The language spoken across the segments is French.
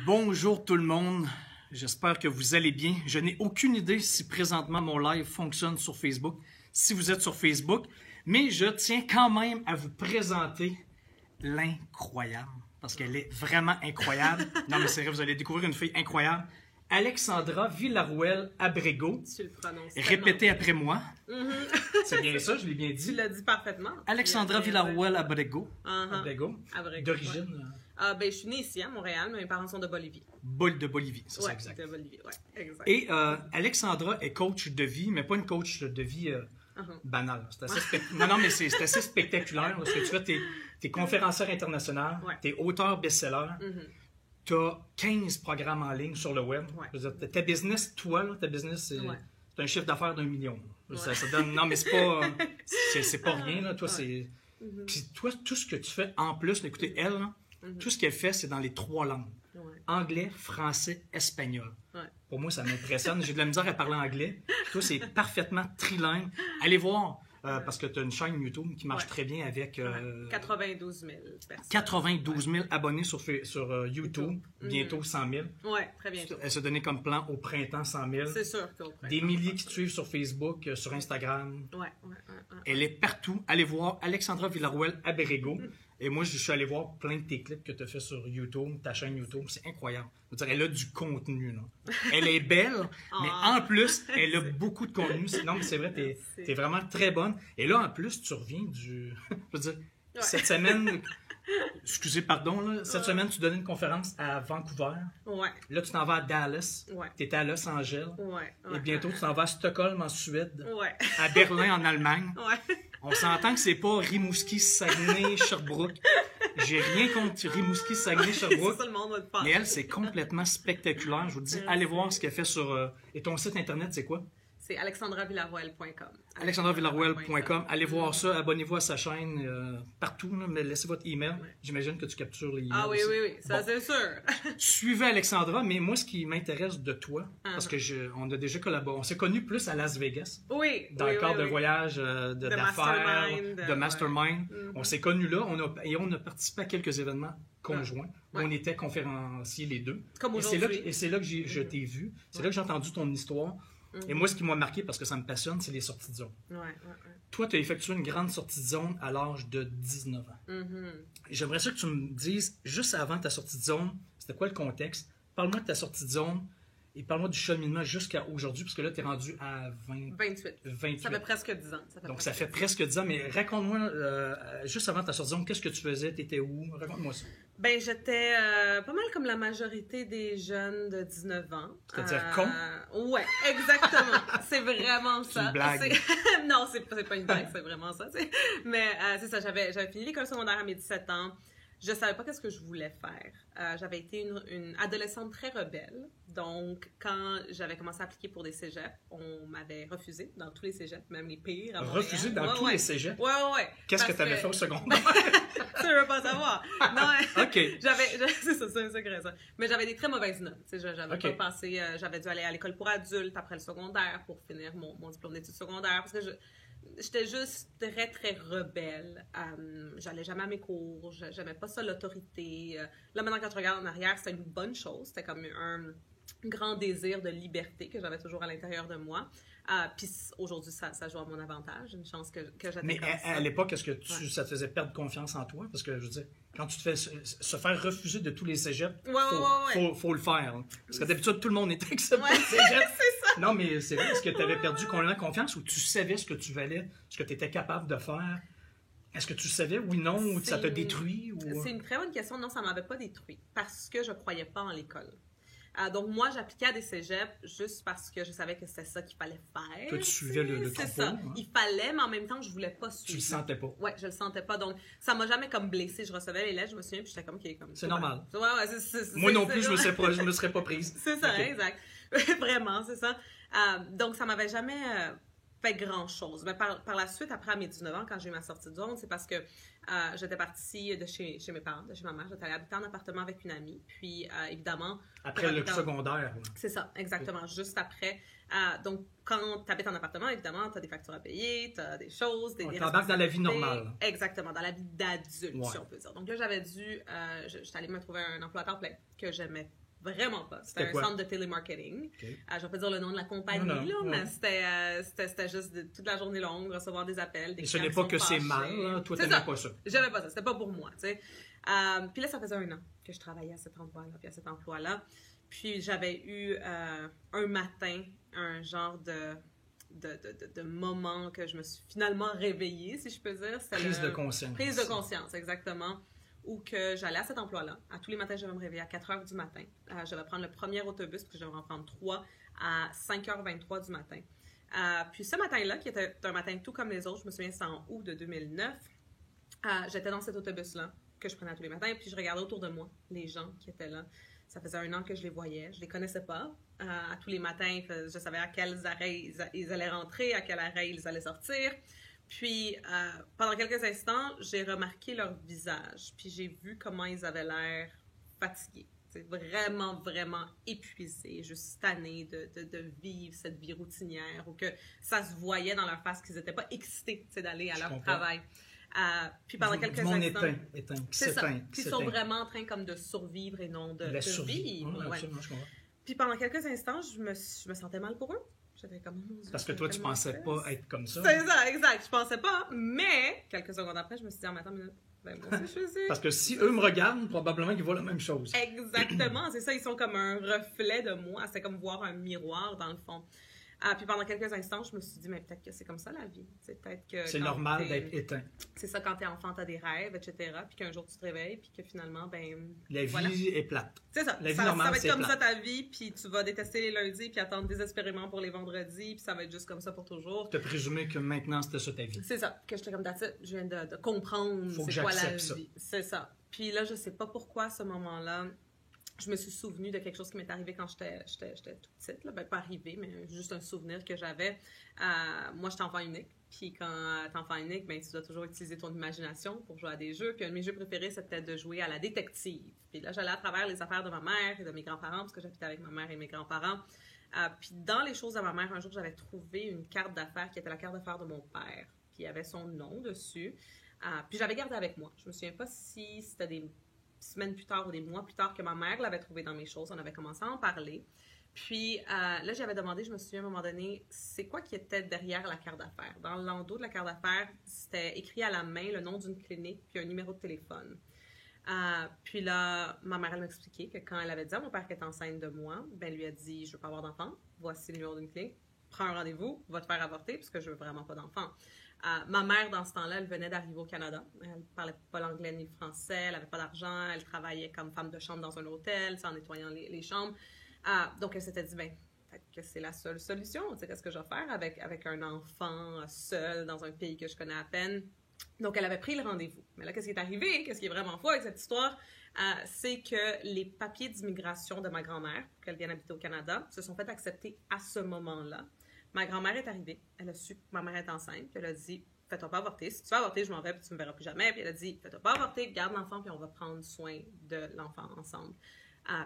Bonjour tout le monde, j'espère que vous allez bien. Je n'ai aucune idée si présentement mon live fonctionne sur Facebook, si vous êtes sur Facebook, mais je tiens quand même à vous présenter l'incroyable, parce qu'elle est vraiment incroyable. Non mais c'est vrai, vous allez découvrir une fille incroyable. Alexandra Villarrouel-Abrego. Tu le prononces. Répétez après moi. C'est bien ça, je l'ai bien dit. Tu l'as dit parfaitement. Alexandra Villarrouel-Abrego. Abrego. D'origine. Ouais. Je suis née ici à Montréal, mais mes parents sont de Bolivie. De Bolivie, c'est ça, exact. De Bolivie, ouais, exact. Et Alexandra est coach de vie, mais pas une coach de vie banale. C'est assez non, mais c'est assez spectaculaire. Parce que tu vois, t'es conférencière internationale, t'es auteur best-seller, t'as 15 programmes en ligne sur le web. Je veux dire, ta business, ta business, c'est un chiffre d'affaires d'1 million. Ça donne, non, mais c'est pas rien. Là. Toi, c'est... Puis toi, tout ce que tu fais en plus, écoutez, elle, là, tout ce qu'elle fait, c'est dans les 3 langues. Anglais, français, espagnol. Pour moi, ça m'impressionne. J'ai de la misère à parler anglais. Toi, c'est parfaitement trilingue. Allez voir, parce que tu as une chaîne YouTube qui marche très bien avec... 92 000 personnes. 92 000 abonnés sur YouTube. Bientôt 100 000. Oui, très bientôt. Elle s'est donnée comme plan au printemps 100 000. C'est sûr qu'au printemps. Des milliers qui te suivent sur Facebook, sur Instagram. Ouais. Elle est partout. Allez voir Alexandra Villarrouel-Abrego. Et moi, je suis allé voir plein de tes clips que tu as fait sur YouTube, ta chaîne YouTube. C'est incroyable. Je veux dire, elle a du contenu. Là. Elle est belle, mais en plus, elle a beaucoup de contenu. Non, mais c'est vrai, t'es vraiment très bonne. Et là, en plus, tu reviens du... Je veux dire, cette semaine... Excusez, pardon. Là, cette semaine, tu donnais une conférence à Vancouver. Là, tu t'en vas à Dallas. Tu étais à Los Angeles. Et bientôt, tu t'en vas à Stockholm, en Suède. À Berlin, en Allemagne. On s'entend que c'est pas Rimouski, Saguenay, Sherbrooke. J'ai rien contre Rimouski, Saguenay, Sherbrooke. Ça, le monde va le faire. Mais elle, c'est complètement spectaculaire. Je vous dis, allez voir ce qu'elle fait sur... Et ton site internet, c'est quoi? C'est alexandravillarrouel.com. alexandravillarrouel.com. Allez voir ça, abonnez-vous à sa chaîne partout, là, mais laissez votre email. J'imagine que tu captures les emails. Ah oui, ça c'est sûr. Suivez Alexandra, mais moi, ce qui m'intéresse de toi, parce que on a déjà collaboré, on s'est connus plus à Las Vegas. Dans le cadre de voyage d'affaires, de mastermind. On s'est connus là, on a participé à quelques événements conjoints. On était conférenciers les deux. Comme aujourd'hui. Et c'est là que je t'ai vu. C'est là que j'ai entendu ton histoire. Et moi, ce qui m'a marqué, parce que ça me passionne, c'est les sorties de zone. Toi, tu as effectué une grande sortie de zone à l'âge de 19 ans. J'aimerais ça que tu me dises, juste avant ta sortie de zone, c'était quoi le contexte? Parle-moi de ta sortie de zone et parle-moi du cheminement jusqu'à aujourd'hui, parce que là, tu es rendu à 28. Ça fait presque 10 ans. Donc, ça fait presque 10 ans, mais raconte-moi, juste avant ta sortie de zone, qu'est-ce que tu faisais? Tu étais où? Raconte-moi ça. Ben, j'étais pas mal comme la majorité des jeunes de 19 ans. C'est-à-dire con? Ouais, exactement. C'est vraiment ça. C'est une blague. Non, c'est pas une blague, c'est vraiment ça. Mais c'est ça, j'avais fini l'école secondaire à mes 17 ans. Je savais pas qu'est-ce que je voulais faire. J'avais été une adolescente très rebelle. Donc, quand j'avais commencé à appliquer pour des cégeps, on m'avait refusé dans tous les cégeps, même les pires. Refusé dans tous les cégeps? Ouais. Qu'est-ce que tu avais fait au secondaire? Tu veux pas savoir. Non, OK. C'est ça, c'est un secret, ça. Mais j'avais des très mauvaises notes. J'avais pas passé... j'avais dû aller à l'école pour adultes après le secondaire pour finir mon diplôme d'études secondaires. Parce que j'étais juste très, très rebelle. J'allais jamais à mes cours. J'aimais pas ça, l'autorité. Là, maintenant, quand je regarde en arrière, c'était une bonne chose. C'était comme un grand désir de liberté que j'avais toujours à l'intérieur de moi. Puis aujourd'hui, ça joue à mon avantage. Une chance que j'étais Mais comme ça. À l'époque, est-ce que ça te faisait perdre confiance en toi? Parce que, je veux dire, quand tu te fais se faire refuser de tous les cégeps, faut le faire. Hein. Parce que d'habitude, tout le monde est accepté au cégep. C'est ça. Non, mais c'est vrai. Est-ce que tu avais perdu complètement confiance ou tu savais ce que tu valais, ce que tu étais capable de faire? Est-ce que tu savais, oui, non, ou ça t'a détruit? Ou... C'est une très bonne question. Non, ça ne m'avait pas détruit parce que je ne croyais pas en l'école. Donc, moi, j'appliquais à des cégeps juste parce que je savais que c'était ça qu'il fallait faire. Toi, tu suivais le troupeau. C'est ça. Hein? Il fallait, mais en même temps, je ne voulais pas suivre. Tu le sentais pas. Oui, je le sentais pas. Donc, ça m'a jamais comme blessée. Je recevais les lettres, je me souviens, puis j'étais comme, OK, comme... C'est normal. Moi non plus, je me serais pas prise. C'est ça, exact. Vraiment, c'est ça. Donc, ça m'avait jamais... fait grand-chose. Mais par la suite, après à mes 19 ans, quand j'ai eu ma sortie de zone, c'est parce que j'étais partie de chez mes parents, de chez ma mère. J'étais allée habiter en appartement avec une amie. Puis, évidemment... Après le secondaire. C'est ça, exactement. Juste après. Donc, quand tu habites en appartement, évidemment, tu as des factures à payer, tu as des choses, des t'embarques dans la vie normale. Exactement, dans la vie d'adulte, si on peut dire. Donc là, j'avais dû... j'étais allée me trouver un emploi à temps plein que j'aimais vraiment pas. C'était un centre de télémarketing. Okay. Je vais pas dire le nom de la compagnie, mais c'était juste toute la journée longue, recevoir des appels, des Et ce n'est pas que c'est mal, là. Toi, t'aimais pas ça. J'aimais pas ça, c'était pas pour moi, tu sais. Puis là, ça faisait 1 an que je travaillais à cet endroit-là, puis à cet emploi-là. Puis j'avais eu un matin un genre de moment que je me suis finalement réveillée, si je peux dire. Prise de conscience. Prise de conscience, exactement. Où que j'allais à cet emploi-là. À tous les matins, je vais me réveiller à 4h du matin. Je vais prendre le premier autobus, parce que je vais en prendre 3 à 5h23 du matin. Puis ce matin-là, qui était un matin tout comme les autres, je me souviens, c'était en août de 2009, j'étais dans cet autobus-là que je prenais tous les matins, puis je regardais autour de moi les gens qui étaient là. Ça faisait 1 an que je les voyais. Je les connaissais pas. À tous les matins, je savais à quels arrêts ils allaient rentrer, à quel arrêt ils allaient sortir. Puis, pendant quelques instants, j'ai remarqué leur visage. Puis, j'ai vu comment ils avaient l'air fatigués. C'est vraiment, vraiment épuisés, juste tannés de vivre cette vie routinière, ou que ça se voyait dans leur face qu'ils n'étaient pas excités d'aller à leur travail. Puis pendant quelques instants, c'est ça. Ils sont vraiment en train comme de survivre et non de vivre. Ouais, absolument, je comprends. Puis pendant quelques instants, je me sentais mal pour eux. J'étais comme, oh mon Dieu, parce que toi, tu pensais pas être comme ça. C'est ça, exact. Je pensais pas, mais quelques secondes après, je me suis dit, attends une minute. Ben, moi aussi, je faisais. Parce que si eux me regardent, probablement qu'ils voient la même chose. Exactement, c'est ça. Ils sont comme un reflet de moi. C'est comme voir un miroir, dans le fond. Puis pendant quelques instants, je me suis dit, mais peut-être que c'est comme ça la vie. Peut-être que c'est normal d'être éteint. C'est ça, quand t'es enfant, t'as des rêves, etc. Puis qu'un jour tu te réveilles, puis que finalement, ben. La vie est plate. C'est ça. La vie normale, ça va être comme ça ta vie, puis tu vas détester les lundis, puis attendre désespérément pour les vendredis, puis ça va être juste comme ça pour toujours. Tu as présumé que maintenant c'était ça ta vie. C'est ça. Que j'étais comme that's it. Je viens de comprendre c'est quoi la vie. C'est ça. Puis là, je sais pas pourquoi à ce moment-là. Je me suis souvenue de quelque chose qui m'est arrivé quand j'étais toute petite. Là. Ben, pas arrivé, mais juste un souvenir que j'avais. Moi, j'étais enfant unique. Puis quand t'es enfant unique, ben, tu dois toujours utiliser ton imagination pour jouer à des jeux. Puis un de mes jeux préférés, c'était de jouer à la détective. Puis là, j'allais à travers les affaires de ma mère et de mes grands-parents, parce que j'habitais avec ma mère et mes grands-parents. Puis dans les choses de ma mère, un jour, j'avais trouvé une carte d'affaires qui était la carte d'affaires de mon père. Puis il y avait son nom dessus. Puis j'avais gardé avec moi. Je me souviens pas si c'était des semaines plus tard ou des mois plus tard que ma mère l'avait trouvé dans mes choses. On avait commencé à en parler. Puis là, j'avais demandé, je me souviens à un moment donné, c'est quoi qui était derrière la carte d'affaires? Dans l'endos de la carte d'affaires, c'était écrit à la main le nom d'une clinique puis un numéro de téléphone. Puis là, ma mère, elle m'expliquait que quand elle avait dit à mon père qu'elle était enceinte de moi, ben, elle lui a dit, je veux pas avoir d'enfant, voici le numéro d'une clinique, prends un rendez-vous, va te faire avorter parce que je veux vraiment pas d'enfant. Ma mère, dans ce temps-là, elle venait d'arriver au Canada. Elle parlait pas l'anglais ni le français, elle avait pas d'argent, elle travaillait comme femme de chambre dans un hôtel, en nettoyant les chambres. Donc, elle s'était dit, ben, peut-être que c'est la seule solution. Tu sais, qu'est-ce que je vais faire avec un enfant seul dans un pays que je connais à peine? Donc, elle avait pris le rendez-vous. Mais là, qu'est-ce qui est arrivé? Qu'est-ce qui est vraiment fou avec cette histoire? C'est que les papiers d'immigration de ma grand-mère, pour qu'elle vienne habiter au Canada, se sont fait accepter à ce moment-là. Ma grand-mère est arrivée, elle a su que ma mère est enceinte, puis elle a dit « Fais-toi pas avorter, si tu veux avorter, je m'en vais, puis tu me verras plus jamais. » Puis elle a dit « Fais-toi pas avorter, garde l'enfant, puis on va prendre soin de l'enfant ensemble. »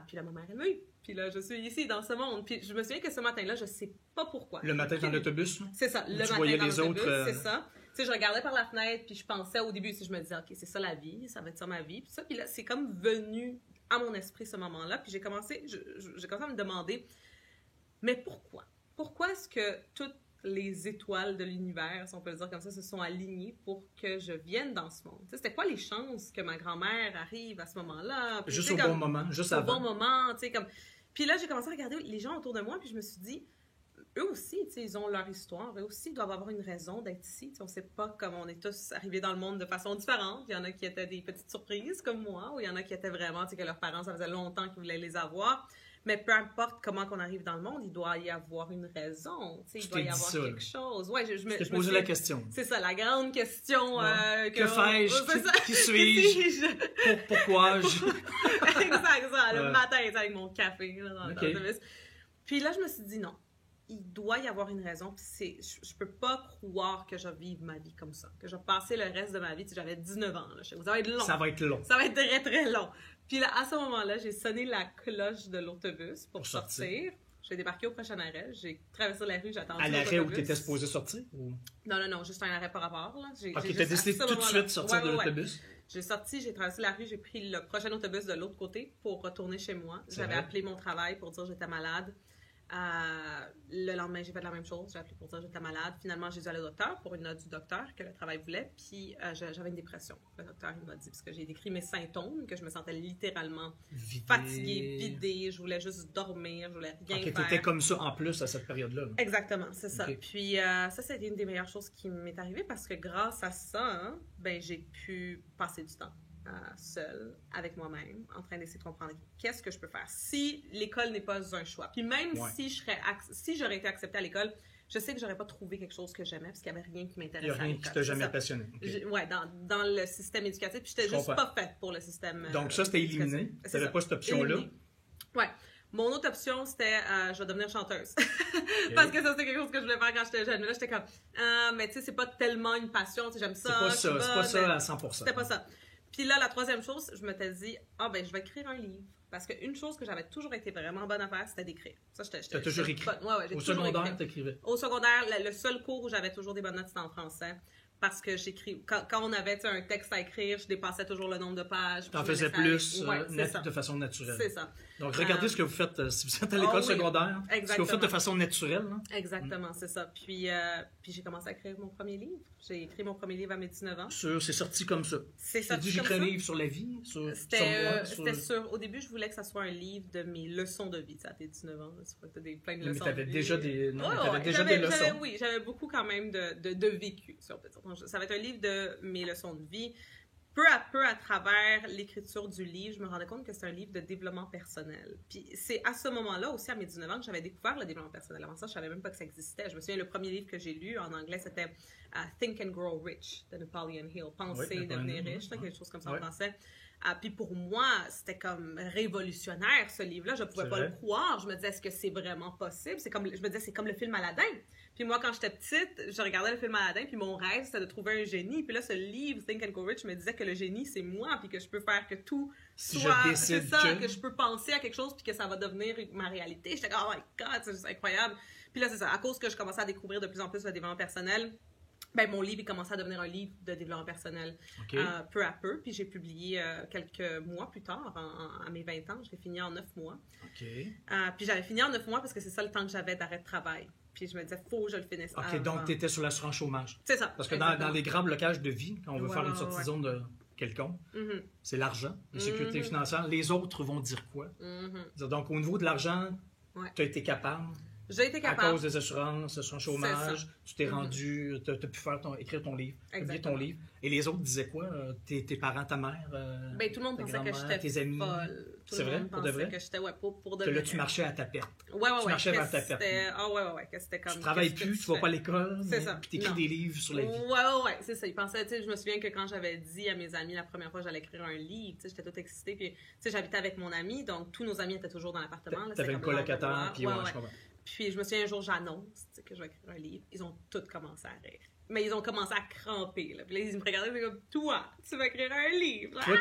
Puis là, ma mère, elle m'a eu. Puis là, je suis ici, dans ce monde. Puis je me souviens que ce matin-là, je sais pas pourquoi. Le matin dans l'autobus? C'est ça, le matin dans l'autobus, c'est ça. Tu sais, je regardais par la fenêtre, puis je pensais au début, je me disais « Ok, c'est ça la vie, ça va être ça ma vie. » Puis ça, puis là, c'est comme venu à mon esprit ce moment-là. Puis j'ai commencé à me demander « Mais pourquoi? Pourquoi est-ce que toutes les étoiles de l'univers, si on peut le dire comme ça, se sont alignées pour que je vienne dans ce monde? » C'était quoi les chances que ma grand-mère arrive à ce moment-là? Puis, juste au bon moment, juste avant. Au bon moment, tu sais, comme... Puis là, j'ai commencé à regarder les gens autour de moi, puis je me suis dit, eux aussi, tu sais, ils ont leur histoire, eux aussi doivent avoir une raison d'être ici. Tu sais, on sait pas comment on est tous arrivés dans le monde de façon différente. Il y en a qui étaient des petites surprises, comme moi, ou il y en a qui étaient vraiment, tu sais, que leurs parents, ça faisait longtemps qu'ils voulaient les avoir. Mais peu importe comment qu'on arrive dans le monde, il doit y avoir une raison. Tu sais, il doit y avoir quelque chose. Ouais, je me posé la question. C'est ça, la grande question. Que fais-je? Qui suis-je? Pourquoi? Exact, ça. Le matin, avec mon café là, dans l'autobus. Puis là, je me suis dit non. Il doit y avoir une raison. Puis je peux pas croire que je vais vivre ma vie comme ça. Que je vais passer le reste de ma vie. Tu sais, j'avais 19 ans. Là, ça va être long. Ça va être long. Ça va être très, très long. Puis là, à ce moment-là, j'ai sonné la cloche de l'autobus pour sortir. J'ai débarqué au prochain arrêt. J'ai traversé la rue, j'ai attendu à l'arrêt où tu étais supposé sortir? Ou... Non, juste un arrêt par rapport. Là. Ok, tu as décidé tout de suite de sortir de l'autobus? J'ai sorti, j'ai traversé la rue, j'ai pris le prochain autobus de l'autre côté pour retourner chez moi. J'avais appelé mon travail pour dire que j'étais malade. Le lendemain, j'ai fait la même chose. J'ai appelé pour dire que j'étais malade. Finalement, j'ai dit à le docteur pour une note du docteur que le travail voulait. Puis j'avais une dépression. Le docteur il m'a dit, parce que j'ai décrit mes symptômes, que je me sentais littéralement fatiguée, vidée. Je voulais juste dormir, je voulais rien faire. T'étais comme ça en plus à cette période-là. Exactement, c'est ça. Puis ça, c'était une des meilleures choses qui m'est arrivée parce que grâce à ça, j'ai pu passer du temps seule, avec moi-même, en train d'essayer de comprendre qu'est-ce que je peux faire si l'école n'est pas un choix. Puis même si j'aurais été acceptée à l'école, je sais que j'aurais pas trouvé quelque chose que j'aimais parce qu'il n'y avait rien qui m'intéressait. Il n'y a rien qui t'a jamais passionné. Oui, dans le système éducatif. Puis j'étais juste pas faite pour le système. Donc ça, c'était éliminé. Tu n'avais pas cette option-là. Oui. Mon autre option, c'était je vais devenir chanteuse. Parce que ça, c'était quelque chose que je voulais faire quand j'étais jeune. Mais là, j'étais comme, mais tu sais, c'est pas tellement une passion. J'aime ça. C'est pas ça à 100%. C'était pas ça. Puis là, la troisième chose, je m'étais dit, je vais écrire un livre. Parce qu'une chose que j'avais toujours été vraiment bonne à faire, c'était d'écrire. Ça, t'as toujours écrit? Ouais, au secondaire, t'écrivais? Au secondaire, le seul cours où j'avais toujours des bonnes notes, c'était en français. Parce que j'écris... Quand on avait un texte à écrire, je dépassais toujours le nombre de pages. T'en faisais plus de façon naturelle. C'est ça. Donc, regardez ce que vous faites si vous êtes à l'école secondaire. Exactement. Ce que vous faites de façon naturelle. Hein? Exactement, c'est ça. Puis j'ai commencé à écrire mon premier livre. J'ai écrit mon premier livre à mes 19 ans. C'est sorti comme ça. C'est sorti j'ai écrit un livre sur la vie, sur moi. Au début, je voulais que ça soit un livre de mes leçons de vie. Ça, à tes 19 ans, c'est pas que t'as plein de leçons. Mais t'avais déjà des leçons. Oui, j'avais beaucoup quand même de vécu, si on peut dire. Donc, ça va être un livre de mes leçons de vie. Peu à peu, à travers l'écriture du livre, je me rendais compte que c'est un livre de développement personnel. Puis c'est à ce moment-là, aussi à mes 19 ans, que j'avais découvert le développement personnel. Avant ça, je savais même pas que ça existait. Je me souviens, le premier livre que j'ai lu en anglais, c'était Think and Grow Rich de Napoleon Hill. Penser et devenir riche, quelque chose comme ça en français. Puis pour moi, c'était comme révolutionnaire, ce livre-là. Je pouvais pas le croire. Je me disais, est-ce que c'est vraiment possible? Je me disais, c'est comme le film Aladdin. Puis moi, quand j'étais petite, je regardais le film Aladdin, puis mon rêve, c'était de trouver un génie. Puis là, ce livre, Think and Grow Rich, me disait que le génie, c'est moi, puis que je peux faire que tout soit... C'est ça, que je peux penser à quelque chose, puis que ça va devenir ma réalité. J'étais comme, oh my God, c'est juste incroyable. Puis là, c'est ça. À cause que je commençais à découvrir de plus en plus le développement personnel, mon livre, il commençait à devenir un livre de développement personnel peu à peu. Puis j'ai publié quelques mois plus tard, à mes 20 ans. Je l'ai fini en 9 mois. Puis j'avais fini en 9 mois parce que c'est ça le temps que j'avais d'arrêt de travail. Puis je me disais, faut que je le finisse avant. Donc tu étais sur l'assurance chômage. C'est ça. Parce que dans les grands blocages de vie, quand on veut faire une sortie de zone de quelconque, c'est l'argent, la sécurité financière. Les autres vont dire quoi? Donc au niveau de l'argent, tu as été capable. J'ai été capable. À cause des assurances, son chômage, tu t'es rendu, tu as pu écrire ton livre, publier ton livre. Et les autres disaient quoi? Tes parents, ta mère? Tout le monde pensait que j'étais tes amis. Folle. C'est vrai? Pour de vrai? Que j'étais, pour de vrai. Là, tu marchais à ta perte. Tu marchais vers ta perte. Que c'était comme... Tu travailles plus, tu vas pas à l'école, puis tu écris des livres sur la vie. C'est ça. Ils pensaient, je me souviens que quand j'avais dit à mes amis la première fois que j'allais écrire un livre, j'étais toute excitée. Puis, j'habitais avec mon ami, donc tous nos amis étaient toujours dans l'appartement. T'avais une colocataire, puis je comprends. Puis je me souviens un jour, j'annonce que je vais écrire un livre. Ils ont tous commencé à rire. Mais ils ont commencé à cramper. Là. Puis là, ils me regardaient, c'est comme, toi, tu vas écrire un livre. Toi,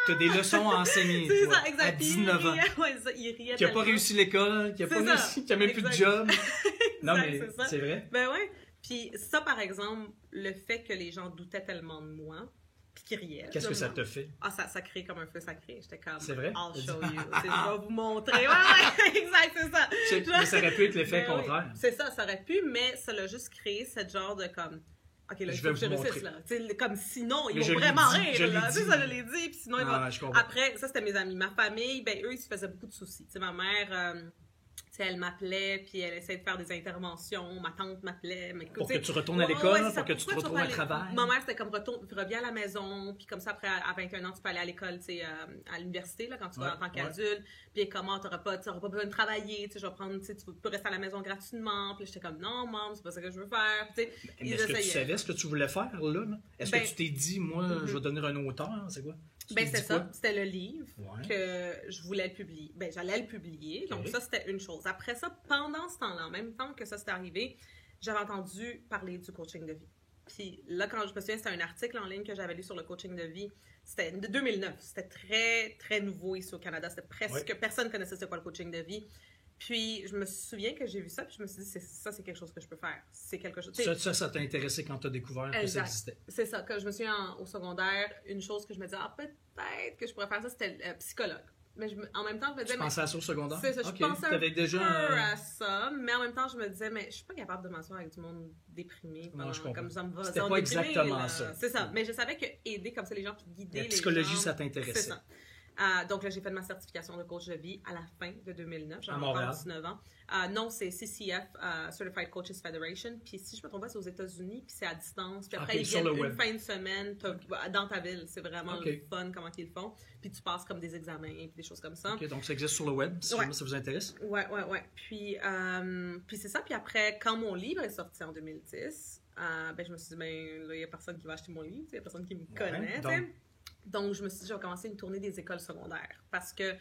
t'as des leçons à enseigner. C'est ça, exact. À 19 ans. Ils riaient. Qui n'a pas réussi l'école, qui n'a même plus de job. Non, mais c'est vrai. Puis ça, par exemple, le fait que les gens doutaient tellement de moi, puis qui riait. Qu'est-ce que ça te fait? Ça crée comme un feu sacré. J'étais comme, c'est vrai? I'll show you. Je vais vous montrer. Exact, c'est ça. Mais ça aurait pu être l'effet contraire. Oui. C'est ça aurait pu, mais ça l'a juste créé cette genre de comme, OK, là, je vais vous montrer. Là. Comme sinon, ils vont vraiment rire. Là. Ça, je l'ai dit. Puis sinon, ils vont... Après, ça, c'était mes amis. Ma famille, eux, ils se faisaient beaucoup de soucis. Ma mère... elle m'appelait, puis elle essayait de faire des interventions. Ma tante m'appelait. Pour que tu retournes à l'école, pour que tu te retrouves à travail. Ma mère, c'était comme reviens à la maison, puis comme ça, après, à 21 ans, tu peux aller à l'école, à l'université, là, quand tu vas en tant qu'adulte. Puis comment, tu n'auras pas besoin de travailler, je vais prendre, tu peux rester à la maison gratuitement. Puis j'étais comme, non, maman, c'est pas ça que je veux faire. Mais est-ce que tu savais ce que tu voulais faire, là? Est-ce que tu t'es dit, moi, je vais devenir un auteur? C'est quoi? C'est ça. C'était le livre que je voulais le publier. J'allais le publier. Donc, ça, c'était une chose. Après ça, pendant ce temps-là, en même temps que ça s'est arrivé, j'avais entendu parler du coaching de vie. Puis là, quand je me souviens, c'était un article en ligne que j'avais lu sur le coaching de vie. C'était de 2009. C'était très, très nouveau ici au Canada. C'était presque... Personne ne connaissait c'est quoi le coaching de vie. Puis, je me souviens que j'ai vu ça, puis je me suis dit, c'est quelque chose que je peux faire. C'est quelque chose... Ça t'a intéressé quand t'as découvert que ça existait. C'est ça. Quand je me souviens au secondaire, une chose que je me disais, peut-être que je pourrais faire ça, c'était psychologue. Mais en même temps, je me disais... Tu pensais à ça au secondaire? C'est ça, je pensais un peu à ça, mais en même temps, je me disais, mais je suis pas capable de m'asseoir avec du monde déprimé. Comme ça me va. C'était pas exactement ça. C'est ça, mais je savais que aider comme ça les gens, puis guider les gens... La psychologie, ça t'intéressait. C'est ça. Donc là, j'ai fait ma certification de coach de vie à la fin de 2009. J'avais encore 19 ans. Non, c'est CCF, Certified Coaches Federation. Puis si je me trompe pas, c'est aux États-Unis, puis c'est à distance. Puis après, ils viennent une fin de semaine dans ta ville. C'est vraiment le fun comment ils le font. Puis tu passes comme des examens et des choses comme ça. OK, donc ça existe sur le web, si ça vous intéresse. Ouais. Puis c'est ça. Puis après, quand mon livre est sorti en 2010, je me suis dit, là, il n'y a personne qui va acheter mon livre. Il n'y a personne qui me connaît. Donc, je me suis dit, je vais commencer une tournée des écoles secondaires.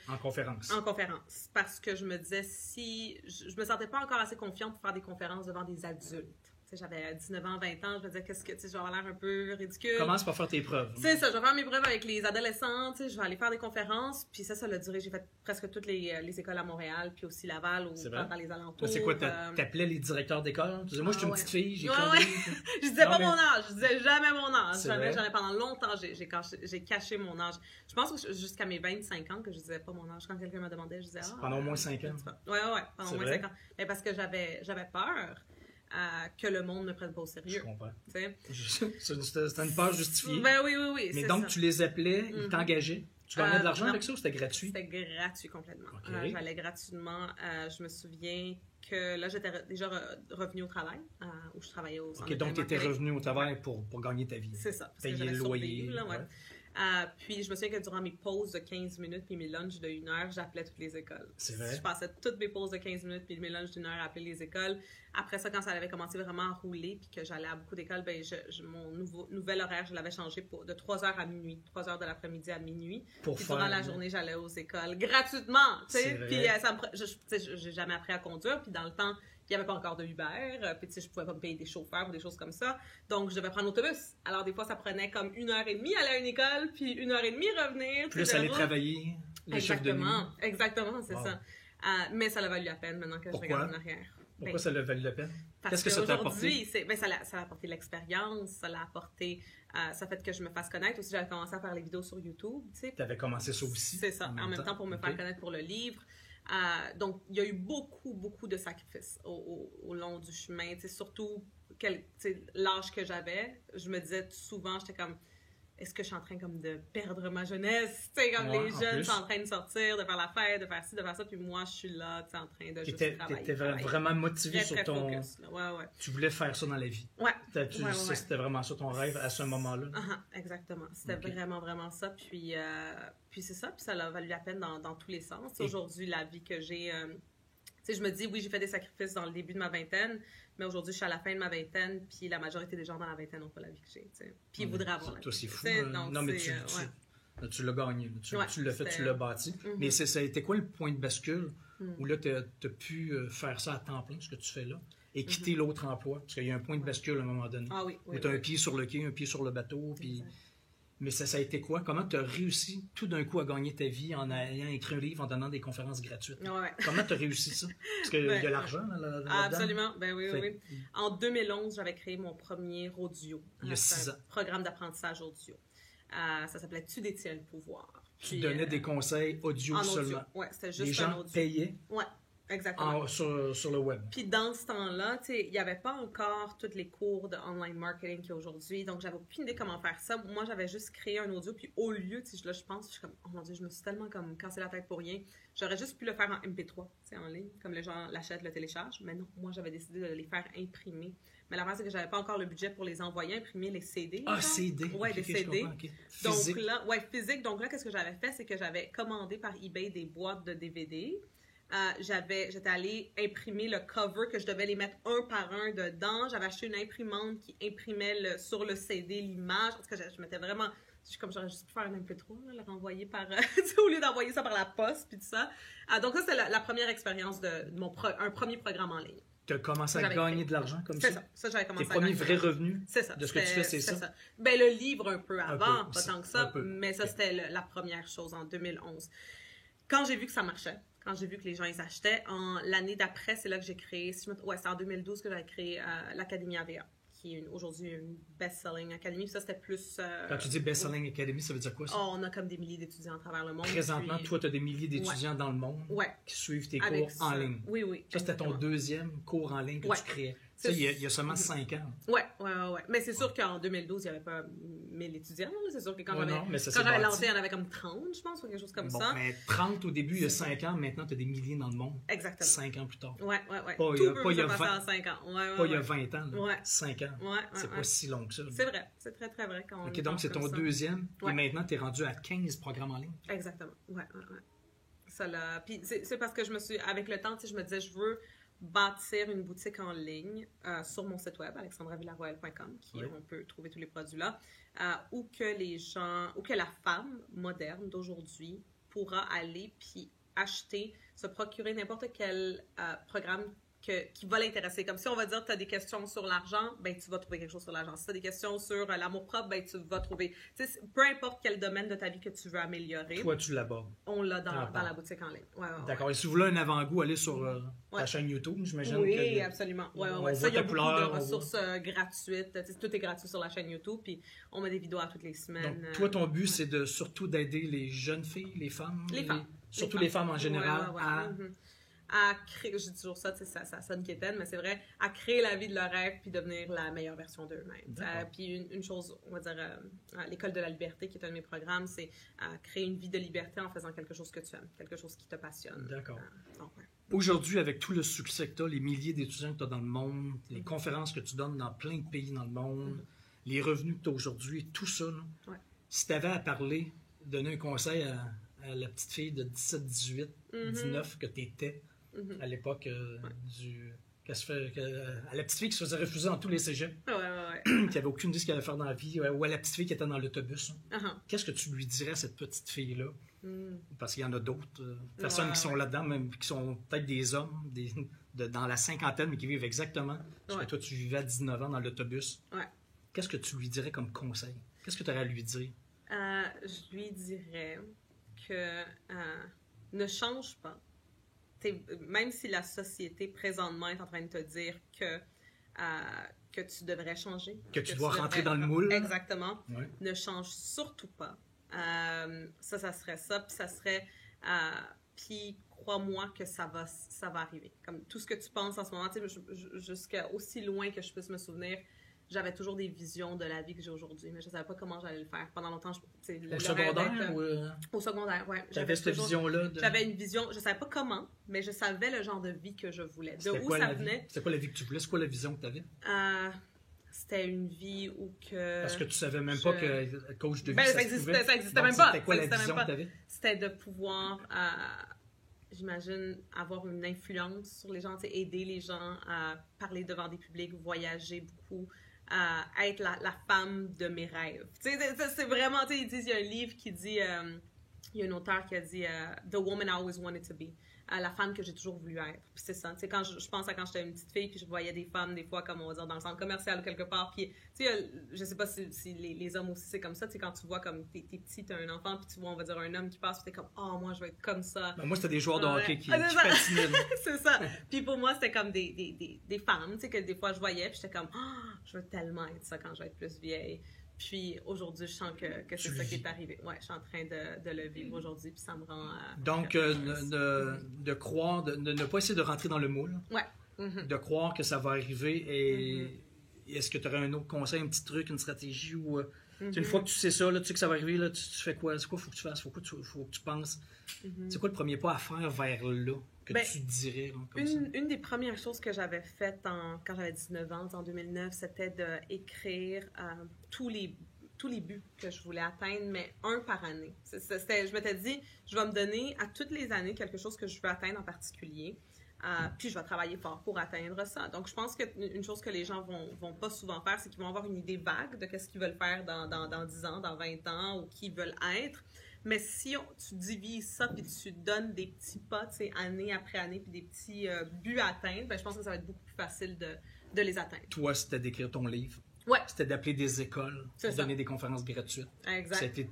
En conférence. En conférence. Parce que je me disais, si... Je me sentais pas encore assez confiante pour faire des conférences devant des adultes. J'avais 19 ans, 20 ans, je me disais, qu'est-ce que, je vais avoir l'air un peu ridicule. Commence par faire tes preuves. C'est ça, je vais faire mes preuves avec les adolescents, je vais aller faire des conférences, puis ça l'a duré. J'ai fait presque toutes les écoles à Montréal, puis aussi Laval, ou dans les alentours. C'est quoi, t'appelais les directeurs d'école? Tu disais, moi, je suis une petite fille, j'ai Je disais pas mon âge, je disais jamais mon âge. Jamais, pendant longtemps, j'ai caché mon âge. Je pense que jusqu'à mes 25 ans, que je disais pas mon âge. Quand quelqu'un me demandait, je disais, pendant au moins 5 ans. Ouais, pendant au moins 5 ans. Mais parce que j'avais peur. Que le monde ne prenne pas au sérieux. Je comprends. C'était une peur justifiée. Oui. Mais donc, tu les appelais, ils t'engageaient. Tu gagnais de l'argent avec ça ou c'était gratuit? C'était gratuit complètement. J'allais gratuitement. Je me souviens que là, j'étais déjà revenue au travail, où je travaillais au centre. Donc, tu étais revenue au travail pour gagner ta vie. C'est ça. Payer le loyer. Puis je me souviens que durant mes pauses de 15 minutes puis mes lunchs de 1 heure, j'appelais toutes les écoles. C'est vrai? Je passais toutes mes pauses de 15 minutes puis mes lunchs d'1 heure à appeler les écoles. Après ça, quand ça avait commencé vraiment à rouler puis que j'allais à beaucoup d'écoles, mon nouvel horaire, je l'avais changé de 3 heures à minuit. 3 heures de l'après-midi à minuit. Puis durant la journée, j'allais aux écoles gratuitement. Puis j'ai jamais appris à conduire. Puis dans le temps, il n'y avait pas encore de Uber, puis je pouvais pas me payer des chauffeurs ou des choses comme ça. Donc, je devais prendre l'autobus. Alors, des fois, ça prenait comme 1h30 aller à une école, puis 1h30 revenir. Plus aller travailler, les chefs de nuit. Exactement, c'est ça. Mais ça l'a valu la peine maintenant que je regarde en arrière. Pourquoi ça l'a valu la peine? Qu'est-ce que ça t'a apporté? Ça l'a apporté l'expérience, ça l'a apporté... ça fait que je me fasse connaître. Aussi, j'avais commencé à faire les vidéos sur YouTube. Tu avais commencé ça aussi? C'est ça, en même temps pour me faire connaître pour le livre. Donc, il y a eu beaucoup de sacrifices au long du chemin. Surtout l'âge que j'avais, je me disais souvent, j'étais comme, est-ce que je suis en train comme de perdre ma jeunesse? Comme les jeunes sont en train de sortir, de faire la fête, de faire ci, de faire ça, puis moi, je suis là en train de juste travailler. Tu étais vraiment motivé sur ton... Focus, Tu voulais faire ça dans la vie. C'était vraiment ça ton rêve à ce moment-là. Exactement. C'était vraiment ça. Puis c'est ça, puis ça a valu la peine dans tous les sens. Aujourd'hui, la vie que j'ai... je me dis, oui, j'ai fait des sacrifices dans le début de ma vingtaine, mais aujourd'hui, je suis à la fin de ma vingtaine, puis la majorité des gens dans la vingtaine n'ont pas la vie que j'ai. Puis ils voudraient avoir la vie. C'est fou. Non, mais tu l'as gagné. Tu l'as fait, tu l'as bâti. Mais ça a été quoi le point de bascule où là, tu as pu faire ça à temps plein, ce que tu fais là, et quitter l'autre emploi? Parce qu'il y a un point de bascule à un moment donné. Où tu as un pied sur le quai, un pied sur le bateau, puis... Mais ça a été quoi? Comment tu as réussi tout d'un coup à gagner ta vie en ayant écrit un livre, en donnant des conférences gratuites? Comment tu as réussi ça? Parce qu'il y a l'argent là-dedans. Absolument. Oui. En 2011, j'avais créé mon premier audio. Il y a 6 ans. Programme d'apprentissage audio. Ça s'appelait « Tu détiens le pouvoir ». Tu donnais des conseils audio seulement. Oui, c'était juste les gens audio. Payaient? Oui. Exactement. Sur le web. Puis dans ce temps-là, il n'y avait pas encore tous les cours de online marketing qu'il y a aujourd'hui. Donc, j'avais aucune idée comment faire ça. Moi, j'avais juste créé un audio. Puis au lieu, là, je pense, je suis comme, oh mon Dieu, je me suis tellement comme cassé la tête pour rien. J'aurais juste pu le faire en MP3, en ligne, comme les gens l'achètent, le téléchargent. Mais non, moi, j'avais décidé de les faire imprimer. Mais la c'est que j'avais pas encore le budget pour les envoyer, imprimer les CD. CD. Ouais, des CD. Physique. Donc là, physique. Donc là, qu'est-ce que j'avais fait? C'est que j'avais commandé par eBay des boîtes de DVD. J'étais allée imprimer le cover, que je devais les mettre un par un dedans. J'avais acheté une imprimante qui imprimait sur le CD l'image. En tout cas, je m'étais vraiment... Comme j'aurais juste pu faire un MP3, là, le renvoyer par... au lieu d'envoyer ça par la poste, puis tout ça. Donc ça, c'était la première expérience de un premier programme en ligne. Tu as commencé à gagner de l'argent comme ça? C'est ça. Ça, j'avais commencé à gagner. Tes premiers vrais revenus de ce que tu fais, c'est ça? Ben, le livre un peu avant, pas tant que ça, mais ça, c'était la première chose en 2011. Quand j'ai vu que ça marchait, quand j'ai vu que les gens ils achetaient. L'année d'après, c'est là que j'ai créé, c'est en 2012 que j'avais créé l'Académie AVA, qui est aujourd'hui une best-selling academy. Ça, c'était plus... Quand tu dis best-selling academy, ça veut dire quoi, ça? On a comme des milliers d'étudiants à travers le monde. Présentement, toi, tu as des milliers d'étudiants dans le monde qui suivent tes cours en ligne. Oui. Ça, c'était ton deuxième cours en ligne que tu créais. Ça, il y a seulement 5 ans. Ouais. Mais c'est sûr qu'en 2012, il n'y avait pas 1000 étudiants. C'est sûr que quand j'avais lancé, il y en avait comme 30, je pense, ou quelque chose comme ça. Mais 30 au début, il y a 5 ans. Maintenant, tu as des milliers dans le monde. Exactement. 5 ans plus tard. Ouais. Tout peut se passer en 5 ans. Pas il y a 20 ans. 5 ans. C'est pas si long que ça. C'est vrai. C'est très, très vrai. OK, donc c'est ton deuxième. Et maintenant, tu es rendu à 15 programmes en ligne. Exactement. Ouais. Ça, là. Puis c'est parce que avec le temps, je me disais, je veux bâtir une boutique en ligne sur mon site web, alexandravillaroyal.com, on peut trouver tous les produits là, où que la femme moderne d'aujourd'hui pourra aller puis acheter, se procurer n'importe quel programme qui va l'intéresser. Comme si on va dire, tu as des questions sur l'argent, ben tu vas trouver quelque chose sur l'argent. Si tu as des questions sur l'amour-propre, ben tu vas trouver. Peu importe quel domaine de ta vie que tu veux améliorer. Toi, tu l'abordes. On l'a dans la boutique en ligne. D'accord. Et si vous voulez un avant-goût, allez sur ta chaîne YouTube, j'imagine. Oui, absolument. Ça, il y a beaucoup de ressources gratuites. Tout est gratuit sur la chaîne YouTube, puis on met des vidéos toutes les semaines. Donc, toi, ton but, c'est surtout d'aider les jeunes filles, les femmes. Surtout les femmes en général à créer, je dis toujours ça sonne quétaine, mais c'est vrai, à créer la vie de leur rêve puis devenir la meilleure version d'eux-mêmes. Puis une chose, on va dire, à l'École de la liberté, qui est un de mes programmes, c'est créer une vie de liberté en faisant quelque chose que tu aimes, quelque chose qui te passionne. D'accord. Aujourd'hui, avec tout le succès que tu as, les milliers d'étudiants que tu as dans le monde, les conférences que tu donnes dans plein de pays dans le monde, les revenus que tu as aujourd'hui, tout ça, là, si tu avais à parler, donner un conseil à la petite fille de 17, 18, 19 que tu étais, à l'époque à la petite fille qui se faisait refuser dans tous les cégeps, qui n'avait aucune idée de ce qu'elle allait faire dans la vie, ou à la petite fille qui était dans l'autobus. Qu'est-ce que tu lui dirais à cette petite fille-là? Parce qu'il y en a d'autres personnes qui sont là-dedans, même qui sont peut-être des hommes dans la cinquantaine, mais qui vivent exactement ce que toi tu vivais à 19 ans dans l'autobus. Qu'est-ce que tu lui dirais comme conseil? Qu'est-ce que tu aurais à lui dire? Je lui dirais que ne change pas. Même si la société présentement est en train de te dire que tu devrais changer. Que tu dois rentrer dans le moule. Exactement. Ne change surtout pas. Ça serait ça. Puis ça serait... puis crois-moi que ça va arriver. Comme tout ce que tu penses en ce moment, jusqu'à aussi loin que je puisse me souvenir, j'avais toujours des visions de la vie que j'ai aujourd'hui, mais je ne savais pas comment j'allais le faire. Pendant longtemps, au secondaire? Au secondaire, oui. J'avais cette vision-là? J'avais une vision, je ne savais pas comment, mais je savais le genre de vie que je voulais. De où ça venait? C'était quoi la vie que tu voulais? C'est quoi la vision que tu avais? C'était une vie où que... Parce que tu ne savais même pas que coach de vie, ça existait même pas. C'était quoi la vision que tu avais? C'était de pouvoir... j'imagine, avoir une influence sur les gens, aider les gens à parler devant des publics, voyager beaucoup, à être la femme de mes rêves. C'est vraiment, il y a un livre qui dit, il y a un auteur qui a dit « The woman I always wanted to be ». La femme que j'ai toujours voulu être. Puis c'est ça. Quand je pense à quand j'étais une petite fille, puis je voyais des femmes, des fois, comme on va dire, dans le centre commercial ou quelque part. Puis, je sais pas si les hommes aussi, c'est comme ça. Quand tu vois comme t'es petit, t'as un enfant, puis tu vois, on va dire, un homme qui passe, puis t'es comme, oh, moi, je vais être comme ça. Ben, moi, c'était des joueurs de hockey qui patinaient. C'est ça. Puis pour moi, c'était comme des femmes, que des fois, je voyais, puis j'étais comme, oh, je veux tellement être ça quand je vais être plus vieille. Puis aujourd'hui, je sens que c'est ça qui est arrivé. Ouais, je suis en train de le vivre aujourd'hui, puis ça me rend... Donc, de croire, de ne pas essayer de rentrer dans le moule. Ouais. De croire que ça va arriver. Et est-ce que tu aurais un autre conseil, un petit truc, une stratégie ou... Une fois que tu sais ça, là, tu sais que ça va arriver, là, tu fais quoi? C'est quoi qu'il faut que tu fasses? Faut que tu penses? C'est quoi le premier pas à faire vers là? Que tu dirais? Une des premières choses que j'avais faites quand j'avais 19 ans, en 2009, c'était d'écrire tous les buts que je voulais atteindre, mais un par année. Je m'étais dit, je vais me donner à toutes les années quelque chose que je veux atteindre en particulier, puis je vais travailler fort pour atteindre ça. Donc, je pense qu'une chose que les gens vont pas souvent faire, c'est qu'ils vont avoir une idée vague de ce qu'ils veulent faire dans 10 ans, dans 20 ans, ou qui ils veulent être. Mais si tu divises ça puis tu donnes des petits pas, année après année, puis des petits buts à atteindre, je pense que ça va être beaucoup plus facile de les atteindre. Toi, c'était d'écrire ton livre. Ouais. C'était d'appeler des écoles pour donner des conférences gratuites. Exact. C'était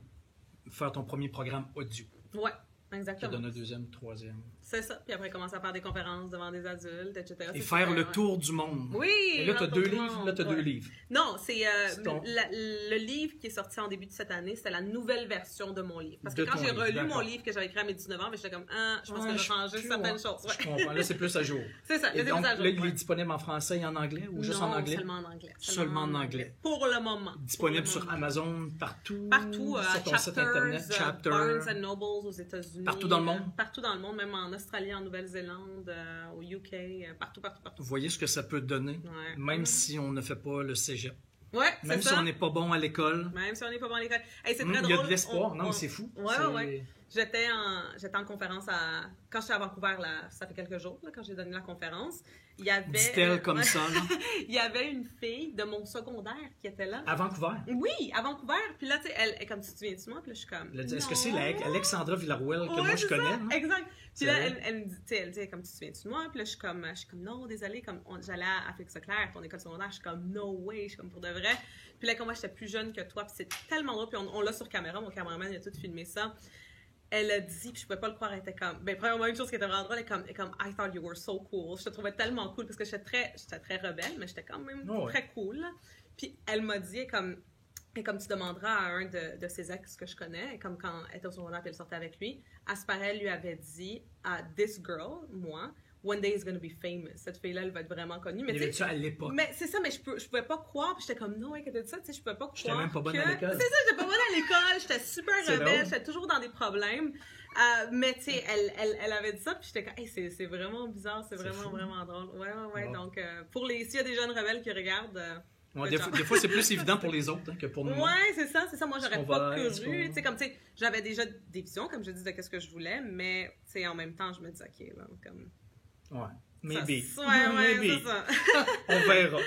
faire ton premier programme audio. Ouais, exactement. Tu donnes un deuxième, troisième. C'est ça. Puis après, commencer à faire des conférences devant des adultes, etc. Et faire le tour du monde. Oui! Et là, tu as 2 livres. Là, tu as 2 livres. Non, c'est le livre qui est sorti en début de cette année, c'était la nouvelle version de mon livre. Parce que quand j'ai relu mon livre que j'avais écrit à mes 19 ans, j'étais comme, je pense que je vais changer certaines choses. Je comprends. Là, c'est plus à jour. C'est ça. Et donc, là, il est disponible en français et en anglais ou juste en anglais? Seulement en anglais. Seulement en anglais. Pour le moment. Disponible sur Amazon, partout. Partout, sur ton site internet, Chapter. Barnes & Noble aux États-Unis. Partout dans le monde? Partout dans le monde, même en Australie, en Nouvelle-Zélande, au UK, partout. Vous voyez ce que ça peut donner, même si on ne fait pas le cégep. Ouais, même si on n'est pas bon à l'école. Même si on n'est pas bon à l'école. Hey, c'est très drôle. Il y a de l'espoir. Non, mais c'est fou. Ouais. J'étais en conférence quand j'étais à Vancouver, ça fait quelques jours, là, quand j'ai donné la conférence. Il y avait... Dit-elle comme ça, là. Il y avait une fille de mon secondaire qui était là. À Vancouver? Oui, à Vancouver. Puis là, tu sais, elle est comme, tu te souviens de moi? Puis là, je suis comme... Est-ce que c'est Alexandra Villarreal que moi je connais? Ça, exact. Puis là, elle me dit, comme, tu te souviens de moi? Puis là, je suis comme non, désolée, comme, j'allais à Félix-Leclerc, ton école secondaire. Je suis comme, no way, je suis comme, pour de vrai. Puis là, comme moi, j'étais plus jeune que toi, puis c'est tellement drôle. Puis on l'a sur caméra, mon caméraman, il a tout filmé ça. Elle a dit, puis je pouvais pas le croire, elle était comme... premièrement, une chose qui était vraiment drôle, elle est comme I thought you were so cool. Je te trouvais tellement cool, parce que j'étais très rebelle, mais j'étais quand même très cool. Puis elle m'a dit, comme tu demanderas à un de ses ex que je connais, et comme quand elle était au secondaire et elle sortait avec lui, Asparel lui avait dit à this girl, moi, one day is going to be famous. Cette fille-là, elle va être vraiment connue. Mais il y avait ça à l'époque. Mais c'est ça, mais je pouvais pas croire. Puis j'étais comme, non, qu'elle a dit ça, tu sais, je pouvais pas croire. J'étais même pas bonne à l'école. C'est ça, j'étais pas bonne à l'école. J'étais super rebelle. J'étais toujours dans des problèmes. Mais tu sais, elle avait dit ça. Puis j'étais comme, hey, c'est vraiment bizarre. C'est vraiment drôle. Ouais. Bon. Donc, s'il y a des jeunes rebelles qui regardent. Des fois, c'est plus évident pour les autres que pour nous. Ouais, c'est ça. Moi, j'aurais pas cru. Tu sais, comme, tu sais, j'avais déjà des visions, comme je dis, de qu'est-ce que je voulais. Mais, tu sais, en même temps, je me dis, OK, là, comme. Ouais. Maybe. Maybe. C'est ça. On verra.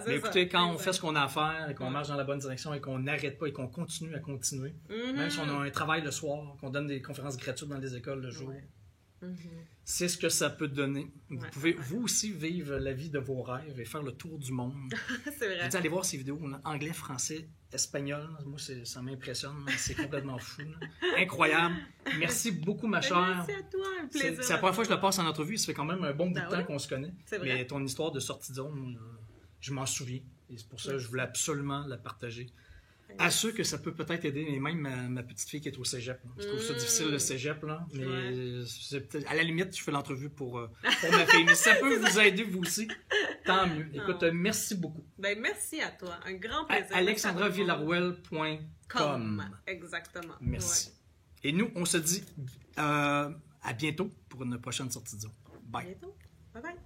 C'est mais écoutez, ça. quand on fait ce qu'on a à faire, et qu'on marche dans la bonne direction, et qu'on n'arrête pas, et qu'on continue à continuer, même si on a un travail le soir, qu'on donne des conférences gratuites dans les écoles le jour, c'est ce que ça peut donner. Vous pouvez, vous aussi, vivre la vie de vos rêves et faire le tour du monde. C'est vrai. Vous allez voir ces vidéos, anglais, français, espagnol. Moi, ça m'impressionne. C'est complètement fou. Incroyable. Merci beaucoup, ma chère. Merci à toi, un plaisir. C'est la première fois que je te passe en entrevue. Ça fait quand même un bon bout de temps ouais. qu'on se connaît. C'est vrai. Mais ton histoire de sortie de zone, je m'en souviens. Et c'est pour ça que je voulais absolument la partager. À ceux que ça peut peut-être aider, et même ma petite fille qui est au cégep. Je trouve ça difficile, le cégep, là. Mais à la limite, je fais l'entrevue pour ma fille. Mais si ça peut vous aider, vous aussi, tant mieux. Écoute, merci beaucoup. Ben, merci à toi. Un grand plaisir. AlexandraVillarreal.com. Exactement. Merci. Et nous, on se dit à bientôt pour une prochaine sortie de zone. Bye. À bientôt. Bye bye.